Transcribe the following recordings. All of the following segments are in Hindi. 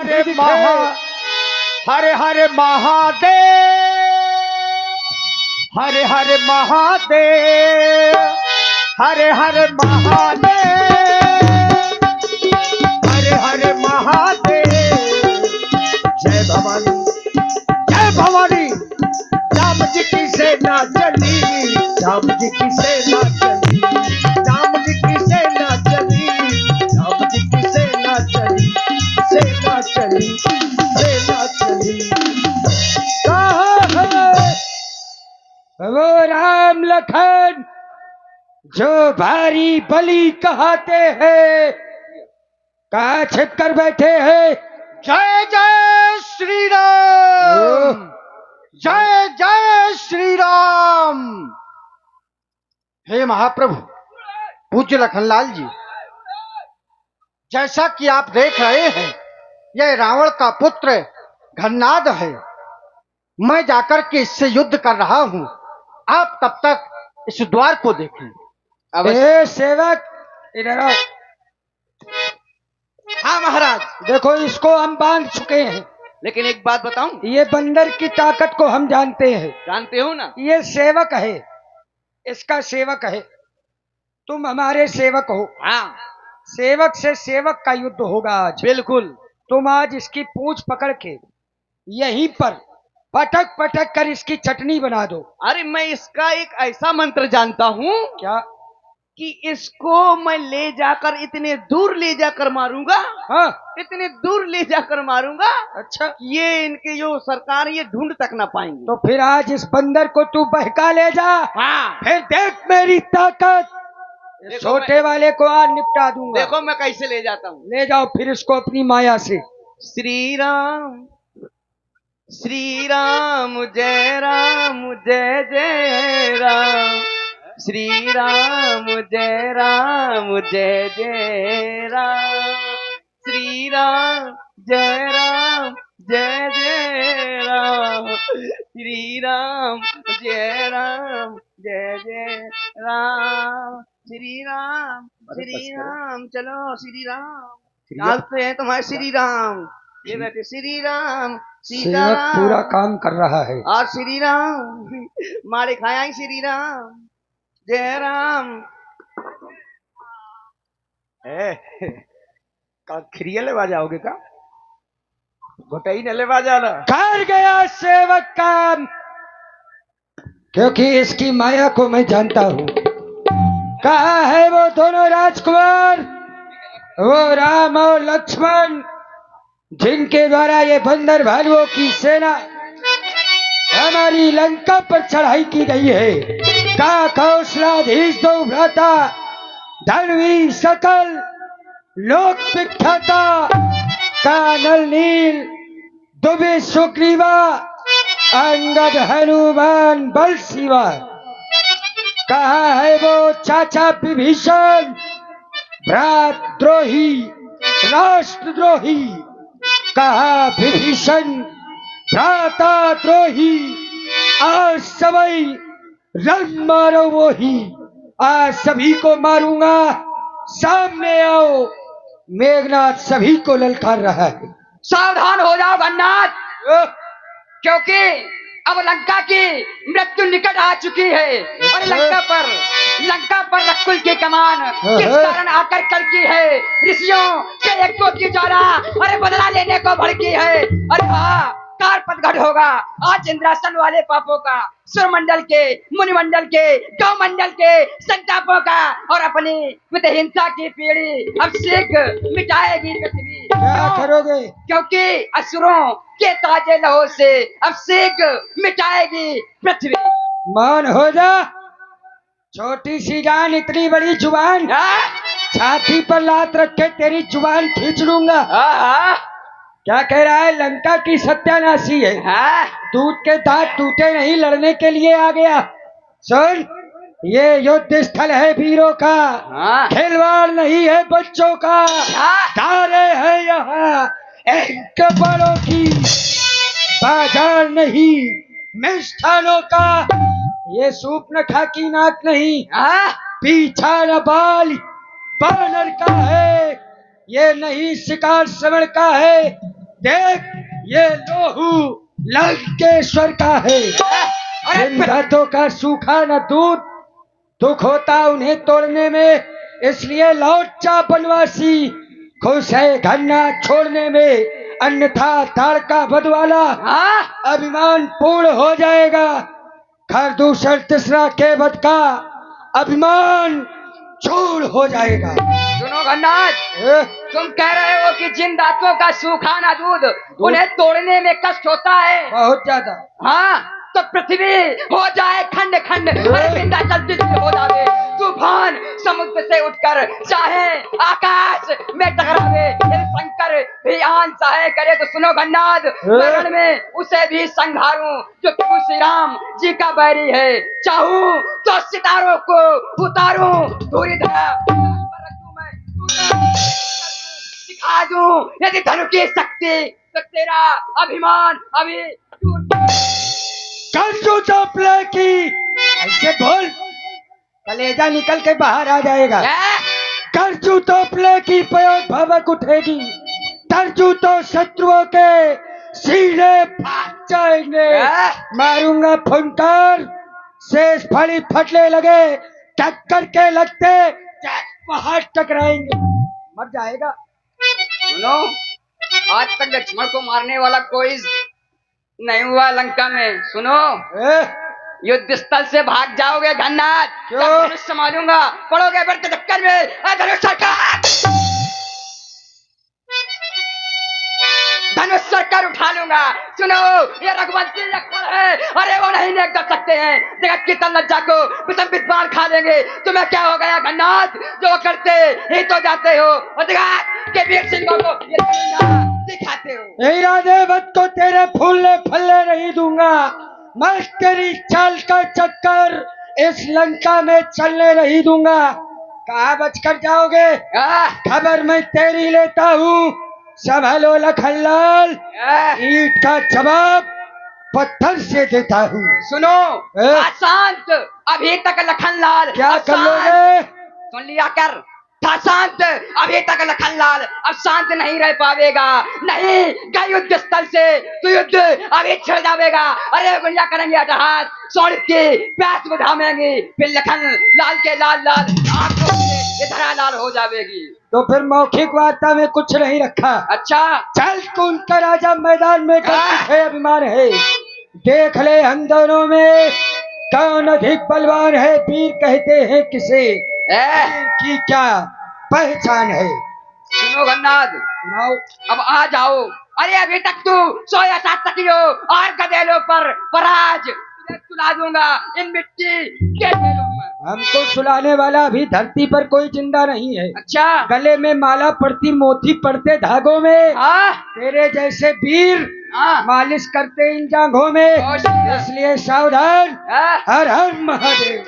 हरे हरे हरे महादेव, हरे हरे महादेव, हरे हरे महादेव, हरे हरे महादेव। जय भवानी, जय भवानी। राम जी की सेना चली, राम जी की सेना चली, राम जी की सेना चली, राम जी की सेना चली, सेना चली, सेना चली। कहाँ है वो राम लखन जो भारी बलि कहते हैं? कहाँ छिप कर बैठे हैं? जय जय श्री राम, जय जय श्री राम। हे महाप्रभु पूज्य लखनलाल जी, जैसा कि आप देख रहे हैं यह रावण का पुत्र घन्नाद है। मैं जाकर के इससे युद्ध कर रहा हूं, आप तब तक इस द्वार को देखें। ए सेवक इधर आओ। हाँ महाराज। देखो इसको हम बांध चुके हैं, लेकिन एक बात बताऊं, ये बंदर की ताकत को हम जानते हैं। जानते हो ना, ये सेवक है, इसका सेवक है, तुम हमारे सेवक हो। हाँ सेवक से सेवक का युद्ध होगा आज। बिल्कुल। तुम आज इसकी पूंछ पकड़ के यहीं पर पटक पटक कर इसकी चटनी बना दो। अरे मैं इसका एक ऐसा मंत्र जानता हूँ क्या? कि इसको मैं ले जाकर इतने दूर ले जाकर मारूंगा। हाँ इतने दूर ले जाकर मारूंगा, अच्छा, ये इनके जो सरकार ये ढूंढ तक ना पाएंगे। तो फिर आज इस बंदर को तू बहका ले जा। हाँ फिर देख मेरी ताकत, छोटे वाले को आज निपटा दूंगा। देखो मैं कैसे ले जाता हूँ। ले जाओ फिर इसको अपनी माया से। श्री राम, श्री राम, जय राम, जय जय राम, श्री राम, जय राम, जय जय राम, श्री राम, जय राम, जय जय राम, श्री राम, जय राम, जय जय राम, श्री राम, श्री राम। चलो श्री राम, डालते हैं तुम्हारे श्री राम। ये बैठे श्री राम, सेवक पूरा काम कर रहा है। और श्री राम मारे खाया ही श्री राम, जय राम। खिरिया लेवा जाओगे का? गोटाई न लेवा जाना। कर गया सेवक काम, क्योंकि इसकी माया को मैं जानता हूँ। कहाँ है वो दोनों राजकुमार, वो राम और लक्ष्मण, जिनके द्वारा ये बंदर भालुओं की सेना हमारी लंका पर चढ़ाई की गई है? का कौशलाधीश दो भ्राता, धनवी सकल लोक विख्याता, का नल नील दुबे सुग्रीवा, अंगद हनुमान बल शिवा। कहाँ है वो चाचा विभीषण, भ्रातद्रोही राष्ट्रद्रोही? कहा विभीषण भ्राता द्रोही, आज सबई रन मारो वो ही। आज सभी को मारूंगा, सामने आओ। मेघनाथ सभी को ललकार रहा है। सावधान हो जाओ घन्नाद, क्योंकि अब लंका की मृत्यु निकट आ चुकी है। और लंका पर रकुल की कमान किस कारण आकर करकी है? ऋषियों के यज्ञों की ज्वाला अरे बदला लेने को भड़की है। अरे हाँ, कार पतघट होगा आज इंद्रासन वाले पापों का, सुरमंडल के, मुनिमंडल के, गौ मंडल के संतापों का, और अपनी हिंसा की पीढ़ी अब शीघ्र मिटाएगी पृथ्वी। क्या करोगे? क्योंकि असुरों के ताजे लहू से अब शीघ्र मिटाएगी पृथ्वी। मान हो जा, छोटी सी जान इतनी बड़ी जुबान, छाती पर लात रख के तेरी जुबान खींच लूंगा। क्या कह रहा है? लंका की सत्यानाशी है। दूध के दांत टूटे नहीं, लड़ने के लिए आ गया। सुन, ये युद्ध स्थल है वीरों का, खिलवाड़ नहीं है बच्चों का। तारे हैं यहाँ एक बड़ों की, बाजार नहीं मिष्ठानों का। ये सूप न खाकी नाक नहीं, पीछा न बाल बानर का है। ये नहीं शिकार श्रवण का है, देख, ये लोहू लंकेश्वर का है। जिन दांतों का सूखा न दूध, दुख होता उन्हें तोड़ने में, इसलिए लौट जा बनवासी। खुश है घन्ना छोड़ने में, अन्यथा ताड़का बदवाला हाँ अभिमान पूर्ण हो जाएगा। खरदूषण तीसरा के बद का अभिमान चूर हो जाएगा। सुनो घन्नाथ, ए, तुम कह रहे हो कि जिन दांतों का सूखा ना दूध उन्हें तोड़ने में कष्ट होता है। बहुत ज्यादा। हाँ, तो पृथ्वी हो जाए खंड खंड, अरे विंध्याचल तिल हो जावे, तूफान समुद्र से उठकर चाहे आकाश में टकरावे, यदि शंकर भी आन चाहे करे तो सुनो घन्नाथ, मरण में उसे भी संघारूं जो प्रभु श्री राम जी का बैरी है। चाहूं तो सितारों को उतारूं धूरी धरा पर रखूं मैं, दिखा दूं यदि धनु की शक्ति, तो तेरा अभिमान अभी टूट। कंजू चौपले की ऐसे बोल, कलेजा निकल के बाहर आ जाएगा। करजू तोपले की प्रयोग भवक उठेगी, तरजू तो शत्रुओं के सीने फाट जाएंगे। मारूंगा फुंकार, शेष फड़ी फटने लगे, टक्कर के लगते पहाड़ टकराएंगे, मर जाएगा। सुनो, आज तक लक्ष्मण को मारने वाला कोई नहीं हुआ लंका में। सुनो, युद्ध स्थल से भाग जाओगे घन्नाथ, क्यों? तब धनुष संभालूंगा, पड़ोगे फिर तो चक्कर में। धनुष सरकार, धनुष सरकार उठा लूंगा। सुनो, ये रघुवंशी लक्ष्मण है, अरे वो नहीं नेक कर सकते हैं, जगत की तन लज्जा को वितंबित बाण खा देंगे। तुम्हें क्या हो गया घन्नाथ, जो करते ही तो जाते हो, और जगत के वीर सिंहों को ये दिखाते हो। ऐरादेवत को तेरे फूलने फलने नहीं दूंगा, मैं तेरी चाल का चक्कर इस लंका में चलने नहीं दूंगा। कहाँ बचकर जाओगे, खबर मैं तेरी लेता हूँ। संभालो लखनलाल, ईंट का जवाब पत्थर से देता हूँ। सुनो, शांत, अभी तक लखनलाल क्या कर लोगे? सुन लिया कर, था शांत अभी तक लखनलाल, अब शांत नहीं रह पावेगा। नहीं गए युद्ध स्थल से तो युद्ध अभी छिड़ जाएगा। अरे गुड़िया करेंगे अटहास, सोनित की प्यास बुझावेंगी, फिर लखन लाल के लाल लाल आंखों से ये धरा लाल हो जाएगी। तो फिर मौखिक वार्ता में कुछ नहीं रखा। अच्छा, चल कुंता राजा मैदान में है, अभिमान है, देख ले हम दोनों में कौन अधिक बलवान है। वीर कहते हैं किसे, की क्या पहचान है। सुनो घन्नाथ, अब आ जाओ। अरे अभी तक तू सोया सा तकियो और गधेलों पर आज सुला दूंगा इन मिट्टी के ढेरों पर। हमको सुलाने वाला अभी धरती पर कोई जिंदा नहीं है। अच्छा, गले में माला पड़ती, मोती पड़ते धागों में, तेरे जैसे वीर मालिश करते इन जांघों में, इसलिए सावधान। हर हर महादेव।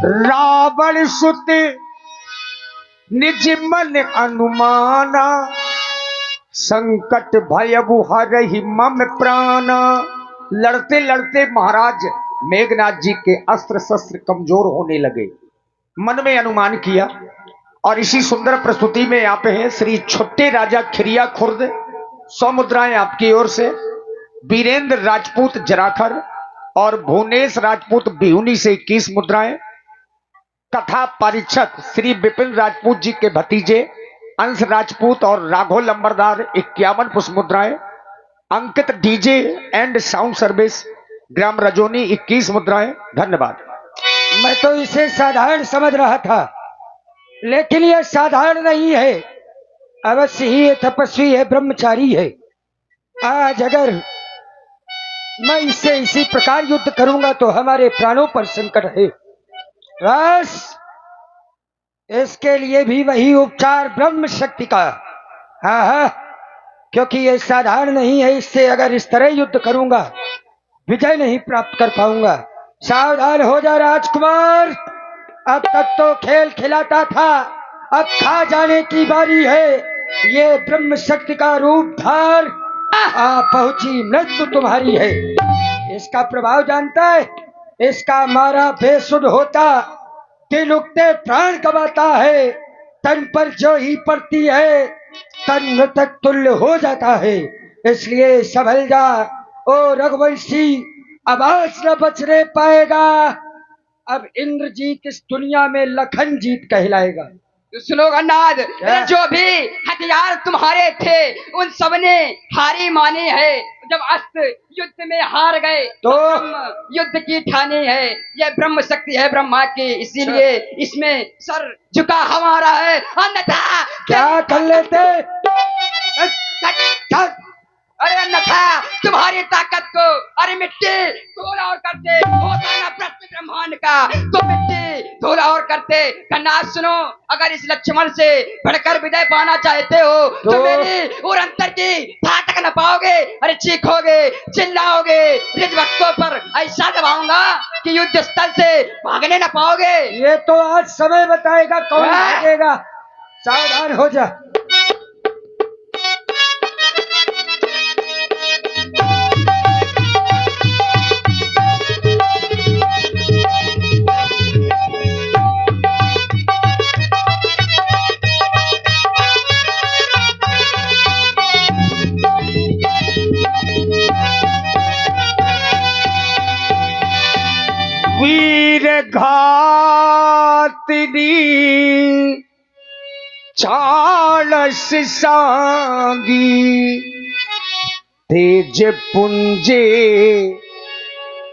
रावण सुत निज मन अनुमाना, संकट भयबु हरहि मम प्राण। लड़ते लड़ते महाराज मेघनाथ जी के अस्त्र शस्त्र कमजोर होने लगे। मन में अनुमान किया और इसी सुंदर प्रस्तुति में यहाँ पे है श्री छोटे राजा खिरिया खुर्द 100 मुद्राएं आपकी ओर से, वीरेंद्र राजपूत जराखर और भुवनेश राजपूत बिहुनी से 21 मुद्राएं, कथा परीक्षक श्री विपिन राजपूत जी के भतीजे अंश राजपूत और राघव लंबरदार 51 पुष्प मुद्राएं, अंकित डीजे एंड साउंड सर्विस ग्राम रजोनी 21 मुद्राएं। धन्यवाद। मैं तो इसे साधारण समझ रहा था, लेकिन यह साधारण नहीं है। अवश्य ही ये तपस्वी है, ब्रह्मचारी है। आज अगर मैं इससे इसी प्रकार युद्ध करूंगा तो हमारे प्राणों पर संकट है। बस इसके लिए भी वही उपचार ब्रह्म शक्ति का। हाँ हाँ, क्योंकि ये साधारण नहीं है। इससे अगर इस तरह युद्ध करूंगा विजय नहीं प्राप्त कर पाऊंगा। सावधान हो जा राजकुमार, अब तक तो खेल खिलाता था, अब खा जाने की बारी है। ये ब्रह्म शक्ति का रूप धार पहुंची मृत्यु तुम्हारी है। इसका प्रभाव जानता है? इसका मारा बेसुध होता, दिल उगते प्राण गवाता है, तन पर जो ही पड़ती है तन मृतक तुल्य हो जाता है। इसलिए संभल जा ओ रघुवंशी, आवाज न बचने पाएगा। अब इंद्रजीत इस दुनिया में लखन जीत कहलाएगा। सुनो गन्नाथ, जो भी हथियार तुम्हारे थे उन सब ने हारी मानी है। जब अस्त्र युद्ध में हार गए तो युद्ध की ठानी है। यह ब्रह्म शक्ति है ब्रह्मा की, इसीलिए इसमें सर झुका हमारा है, अन्यथा क्या कर लेते? अरे अन्यथा तुम्हारी ताकत को अरे मिट्टी थोड़ा और करते होता ना प्रश्न ब्रह्मांड का, तो मिट्टी थोड़ा और करते। गन्नाथ सुनो, अगर इस लक्ष्मण से बढ़कर विजय पाना चाहते हो तो मेरी और अंतर की ताकत न पाओगे। अरे चीखोगे, चिल्लाओगे, रिज भक्तों पर ऐसा दबाऊंगा कि युद्ध स्थल से भागने न पाओगे। ये तो आज समय बताएगा कौन भागेगा। सावधान हो जा। वीर घातिनी चालस सांगी, तेज पुंजे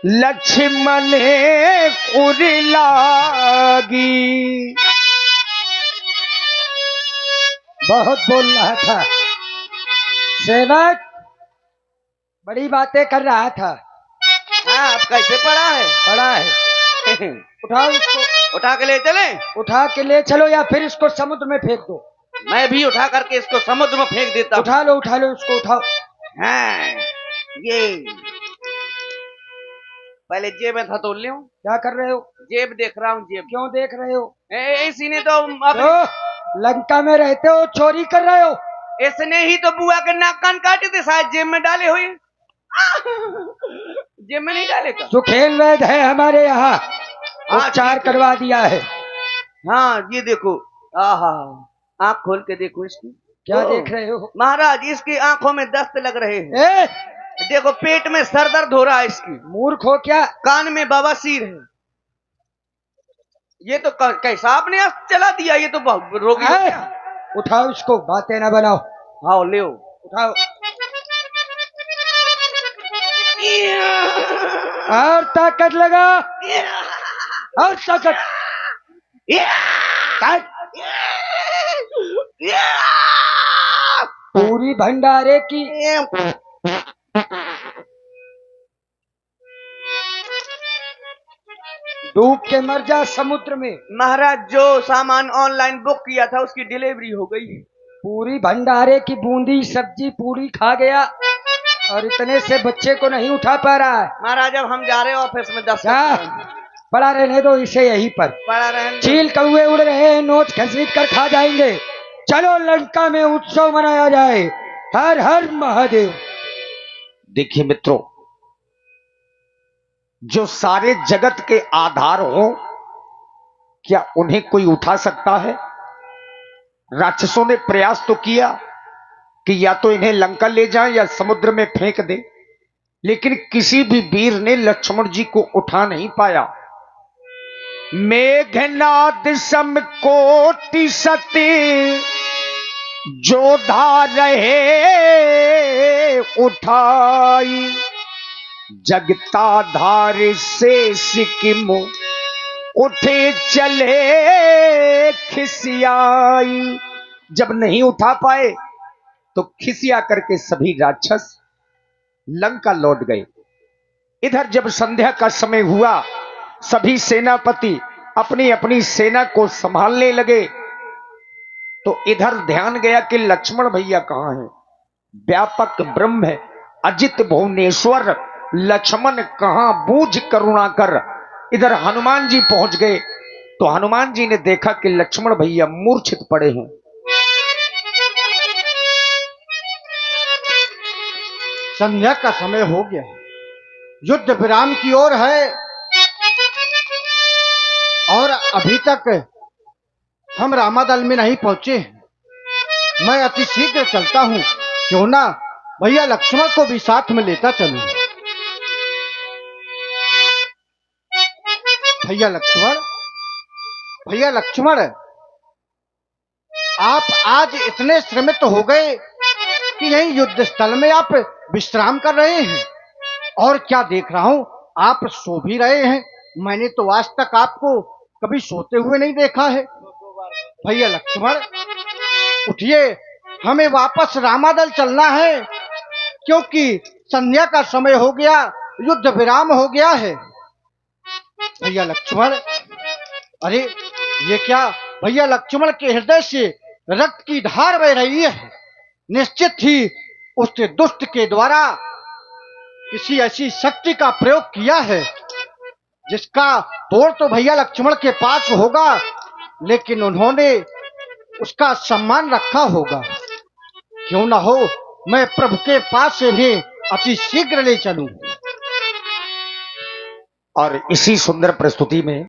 लक्ष्मण उरलागी। बहुत बोल रहा था सेवक, बड़ी बातें कर रहा था। हाँ, अब कैसे पड़ा है? पड़ा है, उठाओ इसको। उठा के ले चले? उठा के ले चलो या फिर इसको समुद्र में फेंक दो। मैं भी उठा करके इसको समुद्र में फेंक देता हूँ। उठा लो इसको, उठाओ। हाँ, ये पहले जेब में था, तोल लूं। क्या कर रहे हो? जेब देख रहा हूँ। जेब क्यों देख रहे हो? इसी ने तो लंका में रहते हो, चोरी कर रहे हो? इसने ही तो बुआ के नाक कान काटे थे, शायद जेब में डाले हुए। जेब में नहीं डाले का? सुखेल वैद है हमारे यहाँ, उपचार करवा दिया है। हाँ, ये देखो, आहा, आँख खोल के देखो इसकी। क्या देख रहे हो महाराज? इसकी आंखों में दस्त लग रहे हैं। देखो, पेट में सर दर्द हो रहा है इसकी। मूर्ख हो क्या? कान में बवासीर है। ये तो कैसा आपने चला दिया? ये तो रोगी हो गया। उठाओ इसको, बातें ना बनाओ। हाँ, ले उठाओ। और ताकत लगा, और ताकत। पूरी भंडारे की। डूब के मर जा समुद्र में। महाराज, जो सामान ऑनलाइन बुक किया था उसकी डिलीवरी हो गई। पूरी भंडारे की बूंदी सब्जी पूरी खा गया और इतने से बच्चे को नहीं उठा पा रहा है। महाराज, अब हम जा रहे हैं ऑफिस में 10 पड़ा रहने दो इसे यहीं पर। पड़ा रहने। चील कौवे उड़ रहे हैं, नोच घसीट कर खा जाएंगे। चलो लंका में उत्सव मनाया जाए। हर हर महादेव। देखिए मित्रों, जो सारे जगत के आधार हो, क्या उन्हें कोई उठा सकता है? राक्षसों ने प्रयास तो किया कि या तो इन्हें लंका ले जाएं या समुद्र में फेंक दें, लेकिन किसी भी वीर ने लक्ष्मण जी को उठा नहीं पाया। मेघनाद सम कोटि सती जोधा रहे उठाई, जगता धार से सिक्किम उठे चले खिसियाई। जब नहीं उठा पाए तो खिसिया करके सभी राक्षस लंका लौट गए। इधर जब संध्या का समय हुआ, सभी सेनापति अपनी अपनी सेना को संभालने लगे, तो इधर ध्यान गया कि लक्ष्मण भैया कहां हैं। व्यापक ब्रह्म है, अजित भुवनेश्वर लक्ष्मण कहां, बूझ करुणा कर। इधर हनुमान जी पहुंच गए, तो हनुमान जी ने देखा कि लक्ष्मण भैया मूर्छित पड़े हैं। संध्या का समय हो गया, युद्ध विराम की ओर है और अभी तक हम रामादल में नहीं पहुंचे। मैं अति शीघ्र चलता हूं, क्यों ना भैया लक्ष्मण को भी साथ में लेता चलूं। भैया लक्ष्मण, आप आज इतने श्रमित हो गए कि यहीं युद्ध स्थल में आप विश्राम कर रहे हैं, और क्या देख रहा हूं आप सो भी रहे हैं। मैंने तो आज तक आपको कभी सोते हुए नहीं देखा है। भैया लक्ष्मण उठिए, हमें वापस रामादल चलना है, क्योंकि संध्या का समय हो गया, युद्ध विराम हो गया है। भैया लक्ष्मण, अरे ये क्या, भैया लक्ष्मण के हृदय से रक्त की धार बह रही है। निश्चित ही उस दुष्ट के द्वारा किसी ऐसी शक्ति का प्रयोग किया है जिसका तोड़ तो भैया लक्ष्मण के पास होगा, लेकिन उन्होंने उसका सम्मान रखा होगा। क्यों ना हो, मैं प्रभु के पास से भी अति शीघ्र ले चलूं। और इसी सुंदर प्रस्तुति में